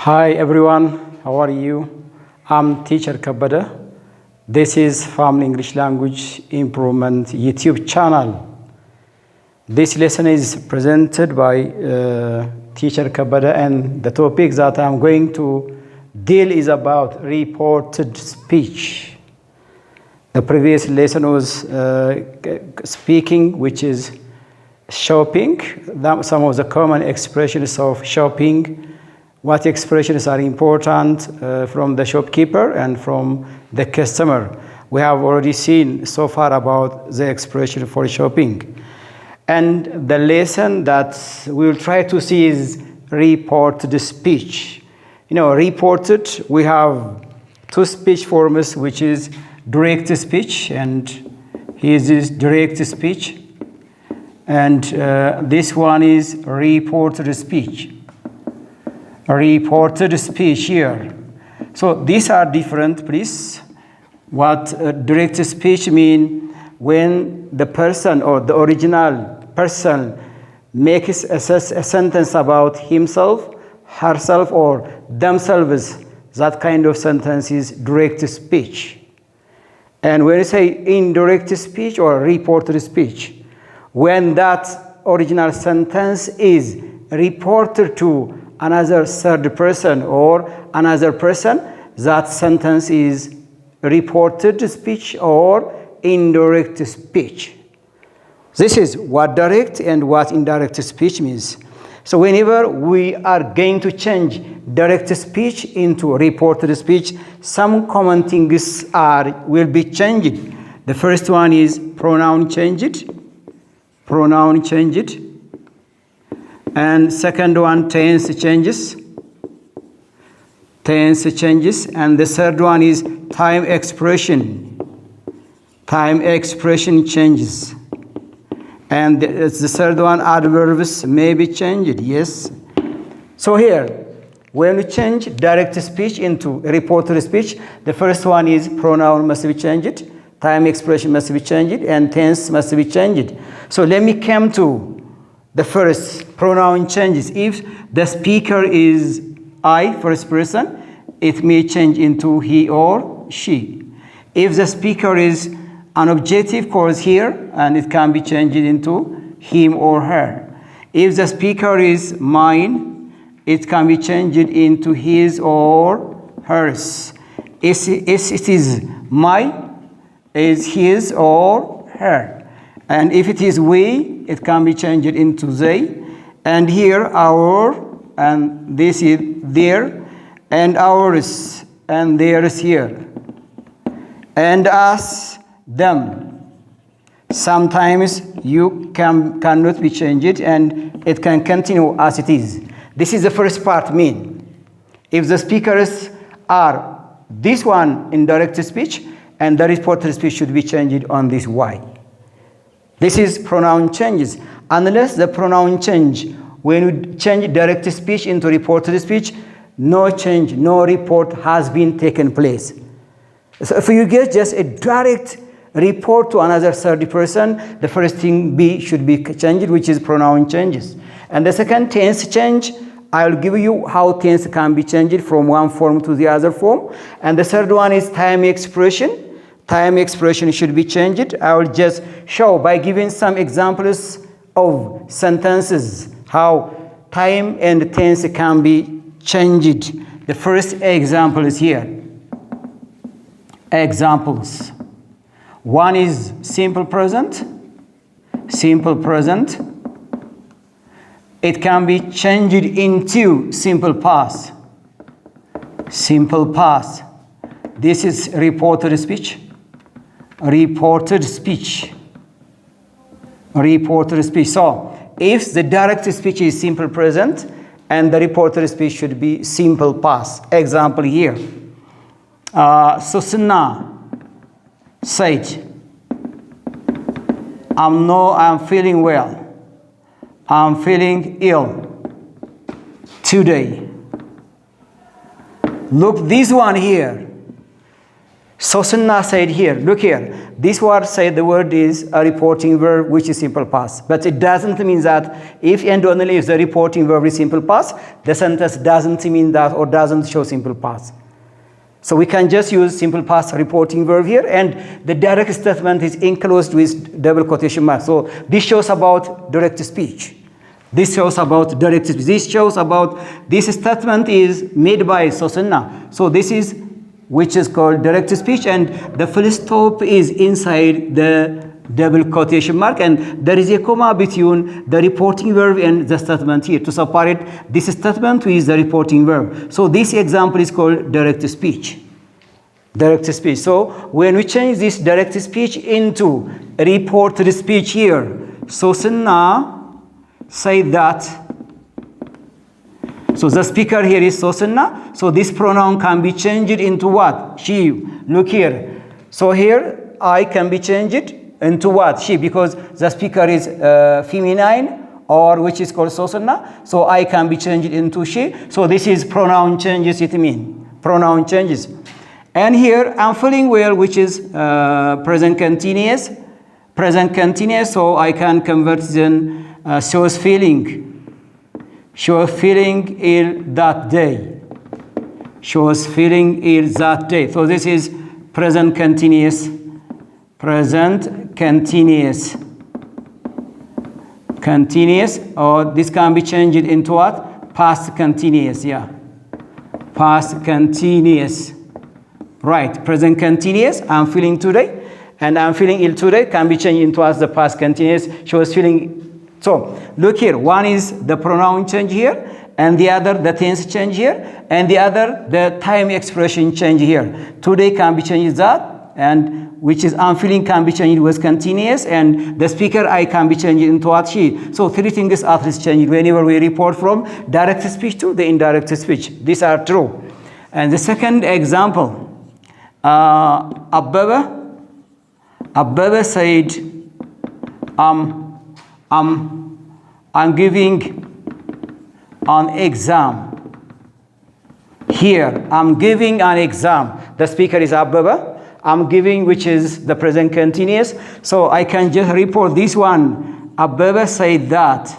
Hi everyone, how are you? I'm teacher Kabada. This is Family English Language Improvement YouTube channel. This lesson is presented by teacher Kabada, and the topic that I'm going to deal is about reported speech. The previous lesson was speaking, which is shopping, some of the common expressions of shopping, what expressions are important from the shopkeeper and from the customer. We have already seen so far about the expression for shopping. And the lesson that we will try to see is reported speech. Reported, we have two speech forms, which is direct speech, and here is direct speech. And this one is reported speech. Reported speech here. So these are different, please. What direct speech mean when the person or the original person makes a sentence about himself, herself, or themselves. That kind of sentence is direct speech. And when you say indirect speech or reported speech, when that original sentence is reported to another third person or another person, that sentence is reported speech or indirect speech. This is what direct and what indirect speech means. So whenever we are going to change direct speech into reported speech, some common things will be changed. The first one is pronoun changed. Pronoun changed. And second one, tense changes. Tense changes. And the third one is time expression. Time expression changes. And the third one, adverbs may be changed. Yes. So here, when we change direct speech into reported speech, the first one is pronoun must be changed, time expression must be changed, and tense must be changed. So let me come to the first, pronoun changes. If the speaker is I, first person, it may change into he or she. If the speaker is an objective clause here, and it can be changed into him or her. If the speaker is mine, it can be changed into his or hers. If it is my, is his or her. And if it is we, it can be changed into they. And here, our, and this is their, and ours, and theirs here. And us, them. Sometimes you cannot be changed, and it can continue as it is. This is the first part mean. If the speakers are this one in direct speech, and the reported speech should be changed on this Y. This is pronoun changes. Unless the pronoun change, when we change direct speech into reported speech, no change, no report has been taken place. So if you get just a direct report to another third person, the first thing should be changed, which is pronoun changes. And the second, tense change, I'll give you how tense can be changed from one form to the other form. And the third one is time expression. Time expression should be changed. I will just show by giving some examples of sentences how time and tense can be changed. The first example is here. Examples. One is simple present. Simple present. It can be changed into simple past. Simple past. This is reported speech. Reported speech. Reported speech. So, if the direct speech is simple present, and the reported speech should be simple past. Example here. Susana said, I'm feeling well. I'm feeling ill today. Look, this one here. Sosanna said here, look here, this word said the word is a reporting verb which is simple past. But it doesn't mean that if and only if the reporting verb is simple past, the sentence doesn't mean that or doesn't show simple past. So we can just use simple past reporting verb here, and the direct statement is enclosed with double quotation marks. So this shows about direct speech. This shows about direct speech. This shows about this statement is made by Sosanna. So this is which is called direct speech, and the full stop is inside the double quotation mark, and there is a comma between the reporting verb and the statement here to separate this statement with the reporting verb. So this example is called direct speech. Direct speech. So when we change this direct speech into reported speech here, Sosanna say that. So the speaker here is Sosanna. So this pronoun can be changed into what? She. Look here. So here I can be changed into what? She, because the speaker is feminine, or which is called Sosanna. So I can be changed into she. So this is pronoun changes, it means. Pronoun changes. And here I'm feeling well, which is present continuous. Present continuous, so I can convert then shows feeling. Shows feeling ill that day. Shows feeling ill that day. So this is present continuous. Present continuous. Continuous, or this can be changed into what? Past continuous, yeah. Past continuous. Right, present continuous, I'm feeling today, and I'm feeling ill today can be changed into as the past continuous, shows feeling. So, look here, one is the pronoun change here, and the other the tense change here, and the other the time expression change here. Today can be changed that, and which is I'm feeling can be changed with continuous, and the speaker I can be changed into what she. So three things at least changed whenever we report from direct speech to the indirect speech. These are true. And the second example, Ababa said, I'm giving an exam. Here, I'm giving an exam. The speaker is Ababa. I'm giving, which is the present continuous. So I can just report this one. Ababa said that.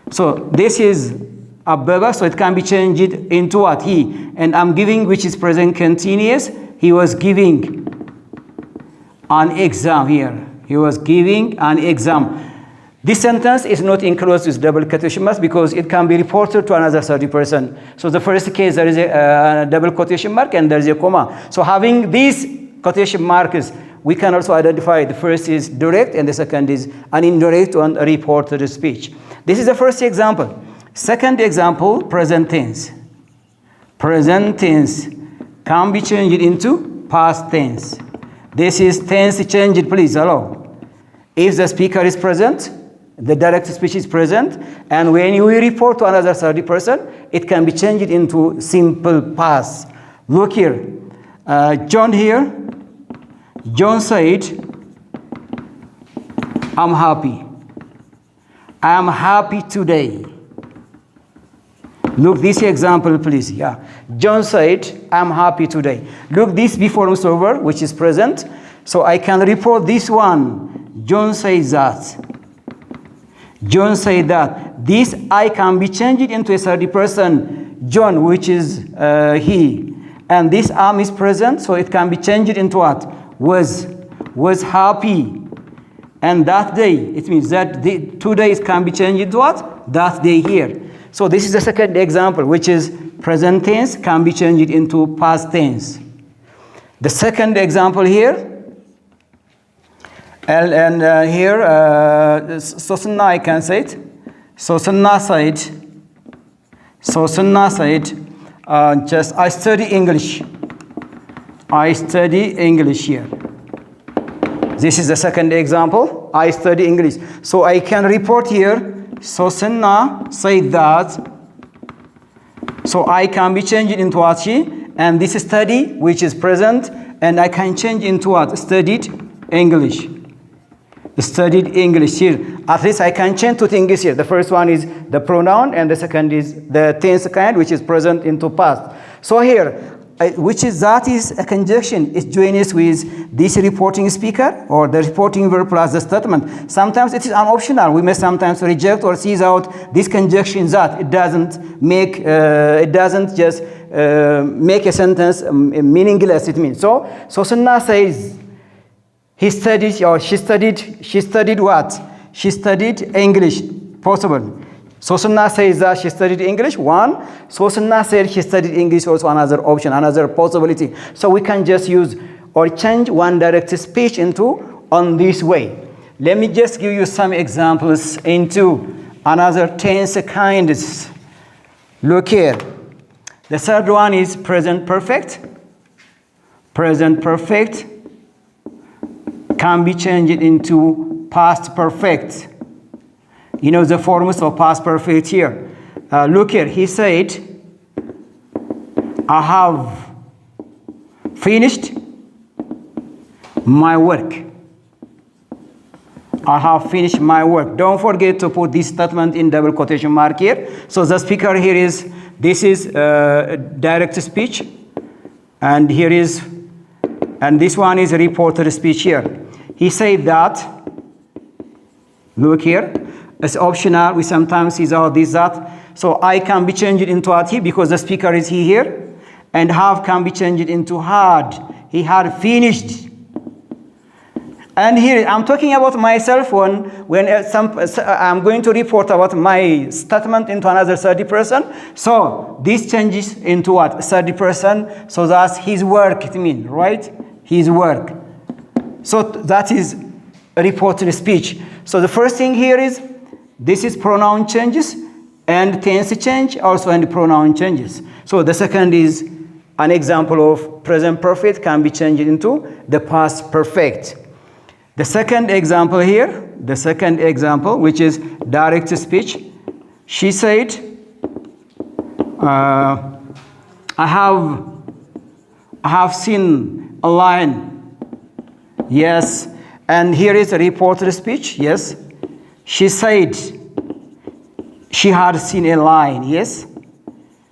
So this is Ababa, so it can be changed into what? He. And I'm giving, which is present continuous. He was giving an exam here. He was giving an exam. This sentence is not enclosed with double quotation marks because it can be reported to another 30%. So the first case, there is a double quotation mark and there is a comma. So having these quotation marks, we can also identify the first is direct and the second is an indirect and a reported speech. This is the first example. Second example, present tense. Present tense can be changed into past tense. This is tense changed, please allow. If the speaker is present, the direct speech is present, and when you report to another 30%, it can be changed into simple past. Look here. John here. John said, I'm happy. I'm happy today. Look this example, please. Yeah. John said, I'm happy today. Look this before server, which is present. So I can report this one. John says that. John said that. This I can be changed into a 30%. John, which is he. And this am is present, so it can be changed into what? Was happy. And that day, it means that 2 days can be changed into what? That day here. So this is the second example, which is present tense can be changed into past tense. The second example here, and here, Sosanna, I can say it. Sosanna said, just I study English. I study English here. This is the second example. I study English. So I can report here, Sosanna said that. So I can be changed into what she, and this study, which is present, and I can change into what? Studied English. Studied English here. At least I can change two things here. The first one is the pronoun, and the second is the tense kind, which is present into past. So here, which is that is a conjunction. It joins with this reporting speaker or the reporting verb plus the statement. Sometimes it is an optional. We may sometimes reject or seize out this conjunction that it doesn't make it doesn't just make a sentence meaningless. It means so. So Sunnah says he studied or she studied what? She studied English. Possible. So Sunnah says that she studied English, one. So Sunnah said she studied English, also another option, another possibility. So we can just use or change one direct speech into on this way. Let me just give you some examples into another tense kinds. Look here. The third one is present perfect. Present perfect can be changed into past perfect. You know the forms of past perfect here. Look here, he said, I have finished my work. I have finished my work. Don't forget to put this statement in double quotation mark here. So the speaker here is, this is direct speech. And here is, and this one is reported speech here. He said that, look here, it's optional. We sometimes use all this, that. So I can be changed into he because the speaker is he here. And have can be changed into had. He had finished. And here I'm talking about myself when I'm going to report about my statement into another 30 person. So this changes into what? 30 person. So that's his work, it means, right? His work. So that is reported speech. So the first thing here is this is pronoun changes and tense change also and pronoun changes. So the second is an example of present perfect can be changed into the past perfect. The second example here, the second example, which is direct speech. She said, I have seen a lion. Yes. And here is a reported speech. Yes. She said she had seen a lion. Yes.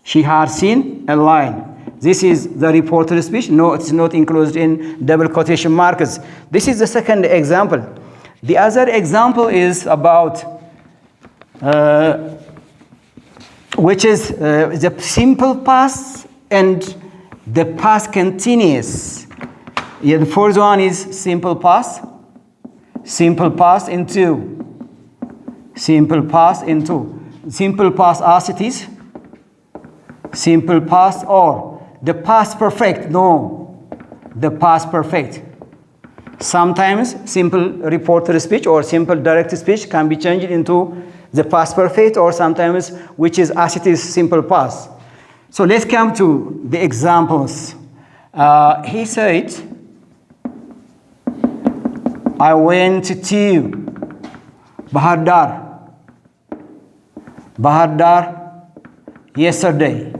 She had seen a lion. This is the reported speech. No, it's not included in double quotation marks. This is the second example. The other example is about, which is the simple past and the past continuous. Yeah, the first one is simple past. Simple past into. Simple past into. Simple past as it is. Simple past or the past perfect. No, the past perfect. Sometimes simple reported speech or simple direct speech can be changed into the past perfect or sometimes which is as it is simple past. So let's come to the examples. He said, I went to Bahar Dar yesterday.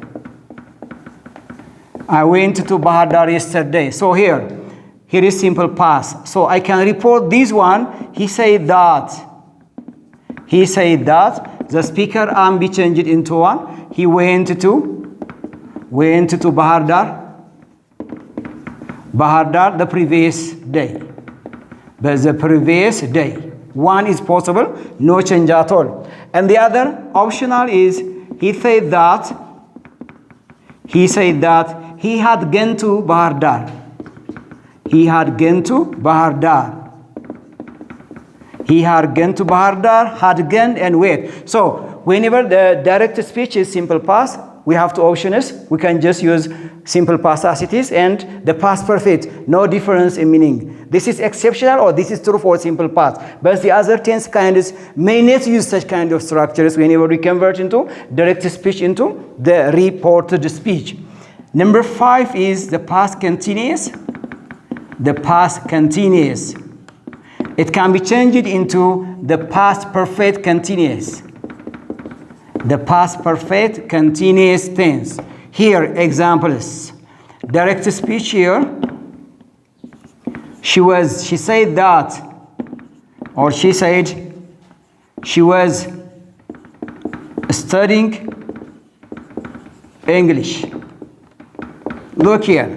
I went to Bahar Dar yesterday. So here is simple past. So I can report this one. He said that. He said that. The speaker arm be changed into one. He went to Bahar Dar. Bahar Dar the previous day. But the previous day. One is possible, no change at all. And the other optional is he said that he had gone to Bahar Dar. He had gone to Bahar Dar. He had gone to Bahar Dar, had gone and wait. So whenever the direct speech is simple past, we have two options. We can just use simple past as it is and the past perfect. No difference in meaning. This is exceptional or this is true for simple past. But the other tense kinds may not use such kind of structures whenever we convert into direct speech into the reported speech. Number 5 is the past continuous. The past continuous. It can be changed into the past perfect continuous. The past perfect continuous tense. Here, examples. Direct speech here. She said that, or she said she was studying English. Look here.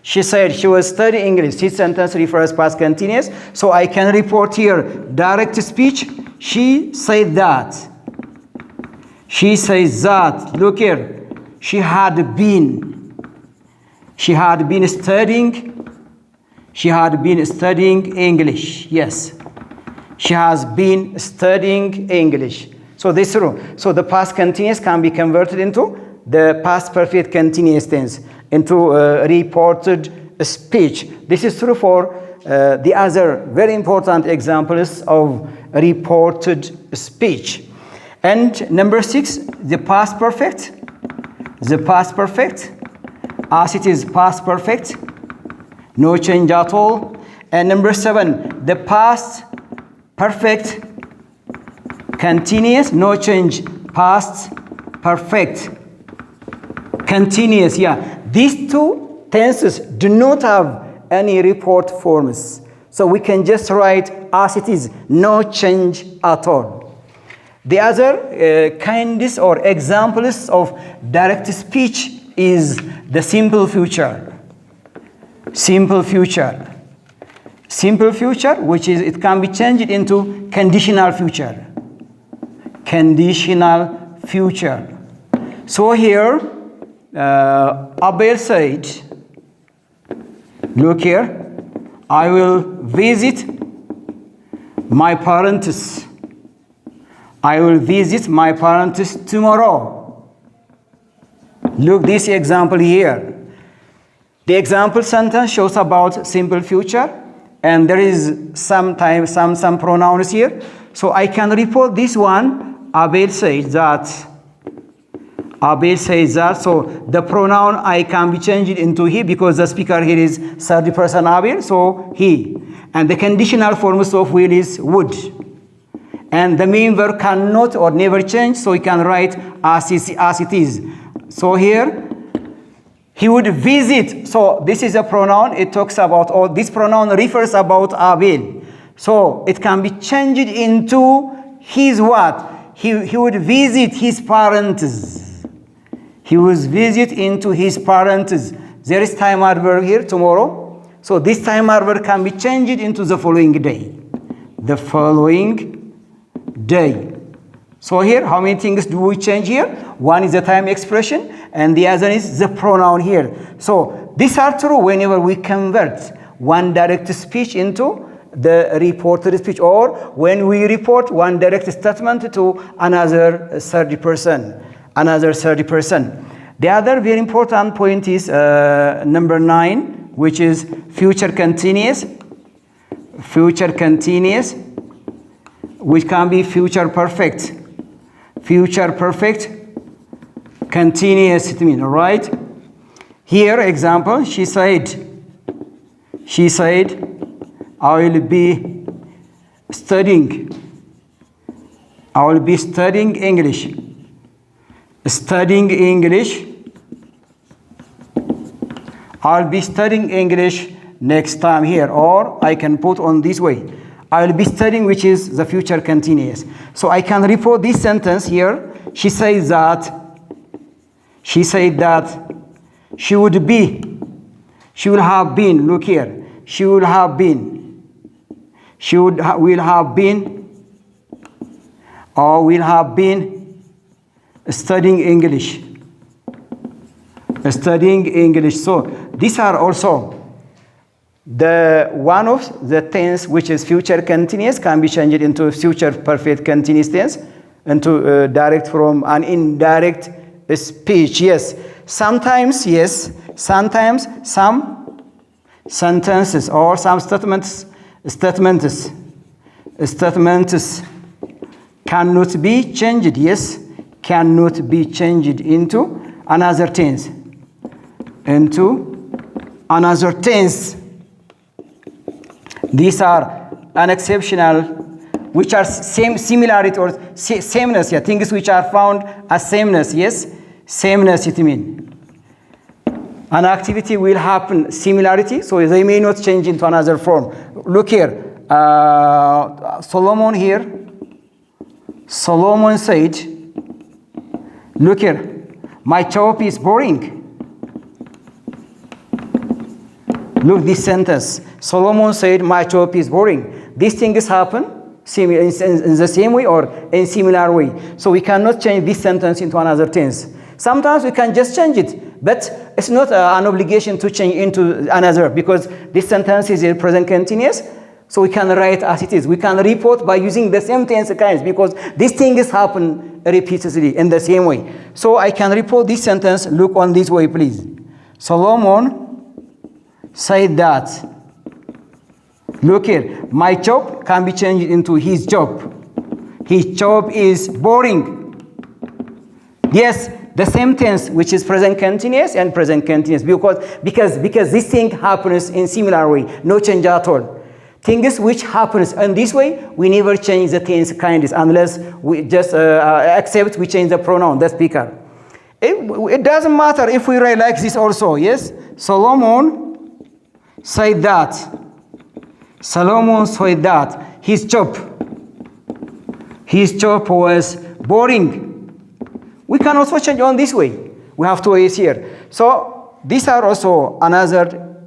She said she was studying English. This sentence refers past continuous. So I can report here direct speech. She said that. She says that. Look here. She had been studying. She had been studying English. Yes. She has been studying English. So this is true. So the past continuous can be converted into the past perfect continuous tense, into reported speech. This is true for the other very important examples of reported speech. And number 6, the past perfect. The past perfect, as it is past perfect, no change at all. And number 7, the past perfect continuous, no change, past perfect continuous. Yeah, these two tenses do not have any report forms. So we can just write as it is, no change at all. The other kinds or examples of direct speech is the simple future. Simple future. Simple future, which is, it can be changed into conditional future. Conditional future. So here, Abel said, look here, I will visit my parents. I will visit my parents tomorrow. Look this example here. The example sentence shows about simple future, and there is some pronouns here. So I can report this one. Abel says that. Abel says that. So the pronoun I can be changed into he because the speaker here is third person Abel. So he. And the conditional forms of will is would. And the main verb cannot or never change, so we can write as it is. So here, he would visit. So this is a pronoun. It talks about, or this pronoun refers about Abel. So it can be changed into his what? He would visit his parents. He would visit into his parents. There is time adverb here, tomorrow. So this time adverb can be changed into the following day. The following day. So here, how many things do we change here? One is the time expression, and the other is the pronoun here. So these are true whenever we convert one direct speech into the reported speech, or when we report one direct statement to another third person. The other very important point is number 9, which is future continuous. Future continuous, which can be future perfect. Future perfect continuous, it means, all right? Here, example, she said, I will be studying English. Studying English. I'll be studying English next time here, or I can put on this way. I will be studying, which is the future continuous. So I can report this sentence here. She said that she will have been, look here, she will have been studying English. So these are also the one of the tense which is future continuous can be changed into future perfect continuous tense, into direct from an indirect speech. Yes, sometimes some sentences or some statements cannot be changed. Yes, cannot be changed into another tense. These are unexceptional, which are similarity or sameness. Yeah, things which are found as sameness. Yes, sameness it means. An activity will happen similarity, so they may not change into another form. Look here, Solomon said, look here, my job is boring. Look this sentence. Solomon said, my job is boring. These things happen in the same way or in similar way. So we cannot change this sentence into another tense. Sometimes we can just change it, but it's not an obligation to change into another because this sentence is a present continuous. So we can write as it is. We can report by using the same tense kinds because these things happen repeatedly in the same way. So I can report this sentence. Look on this way, please. Solomon said that. Look here. My job can be changed into his job. His job is boring. Yes, the same tense, which is present continuous and present continuous, because this thing happens in similar way, no change at all. Things which happens in this way, we never change the tense kinds unless we just accept we change the pronoun, the speaker. It doesn't matter if we write like this also, yes? Solomon said that. Solomon said that. His job was boring. We can also change on this way. We have two ways here. So these are also another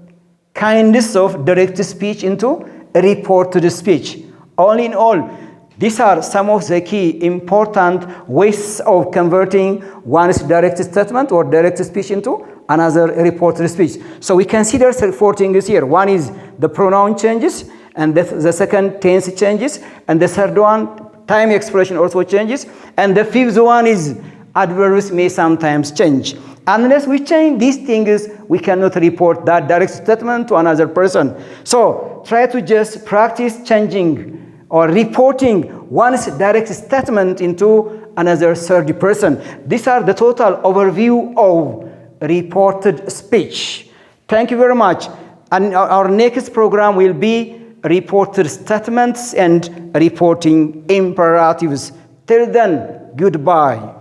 kinds of direct speech into reported speech. All in all, these are some of the key important ways of converting one's direct statement or direct speech into another reported speech. So we consider four things here. One is the pronoun changes, and the second tense changes, and the third one time expression also changes, and the fifth one is adverbs may sometimes change. Unless we change these things, we cannot report that direct statement to another person. So try to just practice changing or reporting one's direct statement into another third person. These are the total overview of reported speech. Thank you very much. And our next program will be reported statements and reporting imperatives. Till then, goodbye.